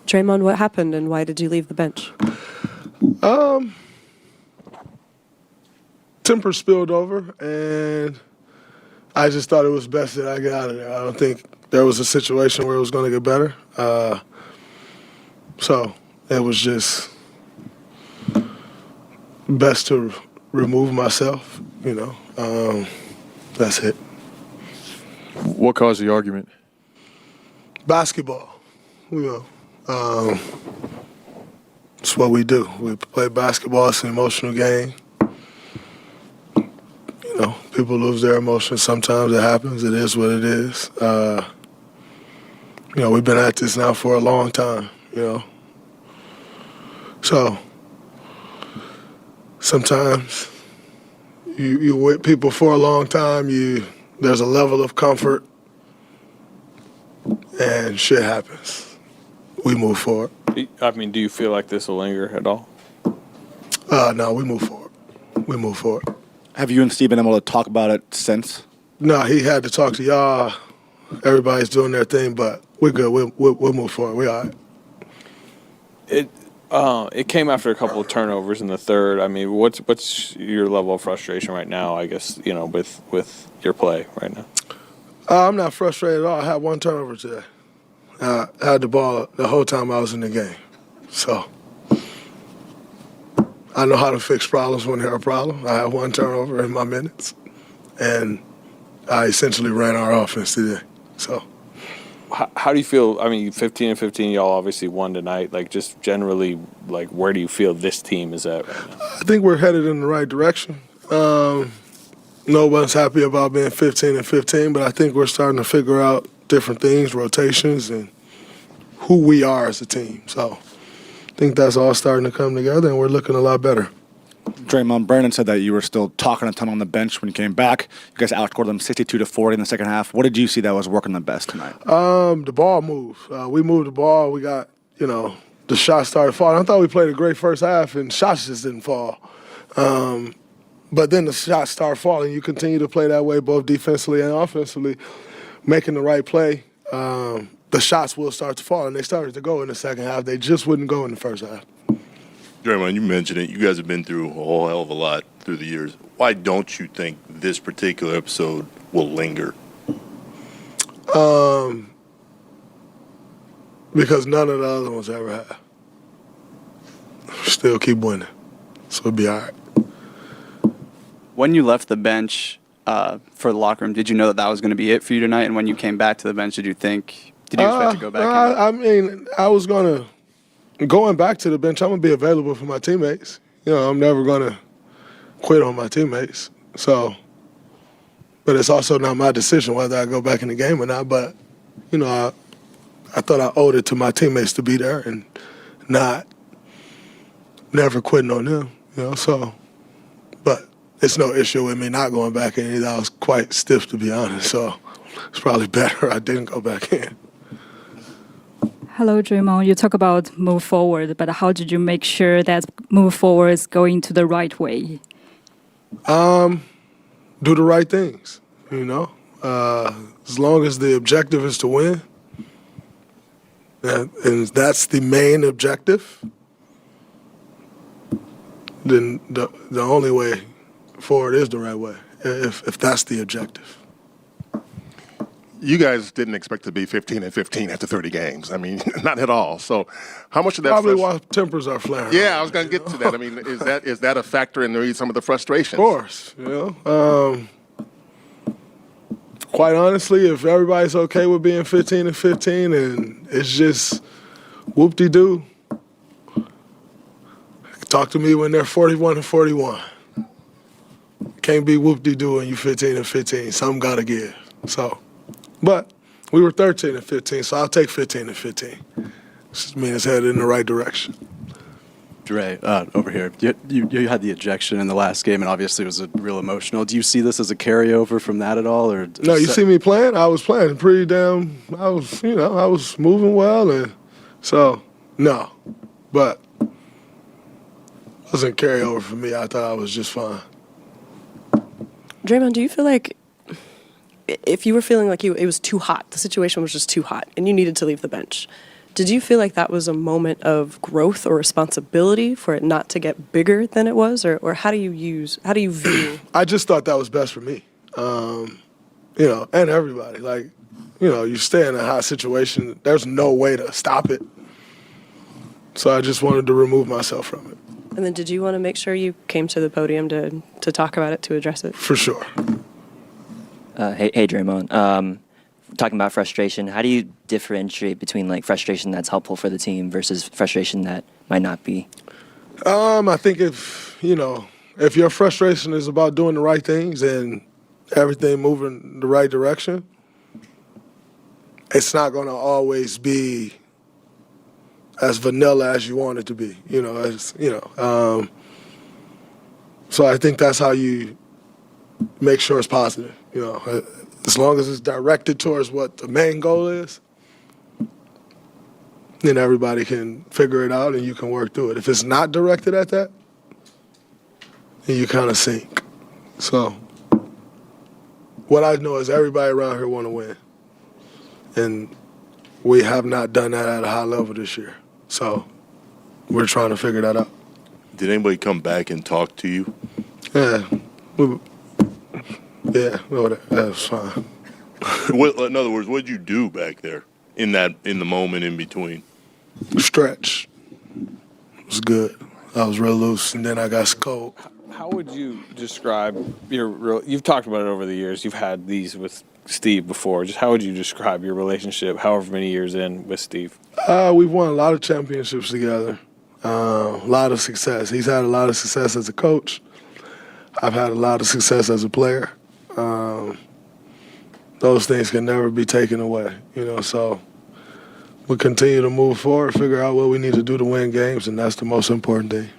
Draymond, what happened and why did you leave the bench? Temper spilled over, and I just thought it was best that I get out of there. I don't think there was a situation where it was going to get better. So it was just best to remove myself, That's it. What caused the argument? Basketball, It's what we do. We play basketball. It's an emotional game. People lose their emotions. Sometimes it happens. It is what it is. We've been at this now for a long time, So sometimes you with people for a long time, there's a level of comfort and shit happens. We move forward. I mean, do you feel like this will linger at all? No, we move forward. We move forward. Have you and Steve been able to talk about it since? No, he had to talk to y'all. Everybody's doing their thing, but we're good. We'll move forward. We're all right. It came after a couple of turnovers in the third. I mean, what's your level of frustration right now, I guess, with your play right now? I'm not frustrated at all. I had one turnover today. I had the ball the whole time I was in the game. So I know how to fix problems when they're a problem. I had one turnover in my minutes, and I essentially ran our offense today. So how do you feel? I mean, 15-15, y'all obviously won tonight. Like, just generally, like, where do you feel this team is at right now? I think we're headed in the right direction. No one's happy about being 15-15, but I think we're starting to figure out different things, rotations, and who we are as a team. So I think that's all starting to come together, and we're looking a lot better. Draymond, Brandon said that you were still talking a ton on the bench when you came back. You guys outscored them 62-40 in the second half. What did you see that was working the best tonight? The ball moved. We moved the ball. We got, the shots started falling. I thought we played a great first half, and shots just didn't fall. But then the shots start falling. You continue to play that way, both defensively and offensively, making the right play. The shots will start to fall, and they started to go in the second half. They just wouldn't go in the first half. Draymond, you mentioned it. You guys have been through a whole hell of a lot through the years. Why don't you think this particular episode will linger? Because none of the other ones ever have. Still keep winning, so it'll be all right. When you left the bench for the locker room, did you know that was going to be it for you tonight? And when you came back to the bench, did you expect to go back in? I was going back to the bench, I'm going to be available for my teammates. I'm never going to quit on my teammates. So, but it's also not my decision whether I go back in the game or not. But, I thought I owed it to my teammates to be there and never quitting on them, so. But it's no issue with me not going back in. I was quite stiff, to be honest, so it's probably better I didn't go back in. Hello, Draymond. You talk about move forward, but how did you make sure that move forward is going to the right way? Do the right things, As long as the objective is to win, and that's the main objective, then the only way forward is the right way, if that's the objective. You guys didn't expect to be 15-15 after 30 games. I mean, not at all. So how much of that... Probably why tempers are flaring. Yeah, I was going to get to that. I mean, is that a factor in some of the frustration? Of course. Quite honestly, if everybody's okay with being 15-15 and it's just whoop-de-doo, talk to me when they're 41-41. Can't be whoop-de-doo when you 15-15. Something got to give. So... But we were 13-15, so I'll take 15-15. Just mean it's headed in the right direction. Dre, over here. You had the ejection in the last game, and obviously it was a real emotional. Do you see this as a carryover from that at all, or? No, you see me playing. I was playing pretty damn. I was moving well, and so no, but it wasn't carryover for me. I thought I was just fine. Draymond, do you feel like if you were feeling like it was too hot, the situation was just too hot, and you needed to leave the bench, Did you feel like that was a moment of growth or responsibility for it not to get bigger than it was, or how do you view? I just thought that was best for me, you know, and everybody. Like, you know, you stay in a hot situation, there's no way to stop it. So I just wanted to remove myself from it. And then did you want to make sure you came to the podium to talk about it, to address it? For sure. Hey, Draymond. Talking about frustration, how do you differentiate between like frustration that's helpful for the team versus frustration that might not be? I think if your frustration is about doing the right things and everything moving the right direction, it's not going to always be as vanilla as you want it to be. So I think that's how you make sure it's positive. You know, as long as it's directed towards what the main goal is, then everybody can figure it out and you can work through it. If it's not directed at that, then you kind of sink. So what I know is everybody around here want to win. And we have not done that at a high level this year. So we're trying to figure that out. Did anybody come back and talk to you? Yeah. That was fine. In other words, what did you do back there in the moment in between? Stretch. It was good. I was real loose, and then I got cold. How would you describe you've talked about it over the years. You've had these with Steve before. Just how would you describe your relationship, however many years in, with Steve? We've won a lot of championships together. A lot of success. He's had a lot of success as a coach. I've had a lot of success as a player. Those things can never be taken away, so we continue to move forward, figure out what we need to do to win games, and that's the most important thing.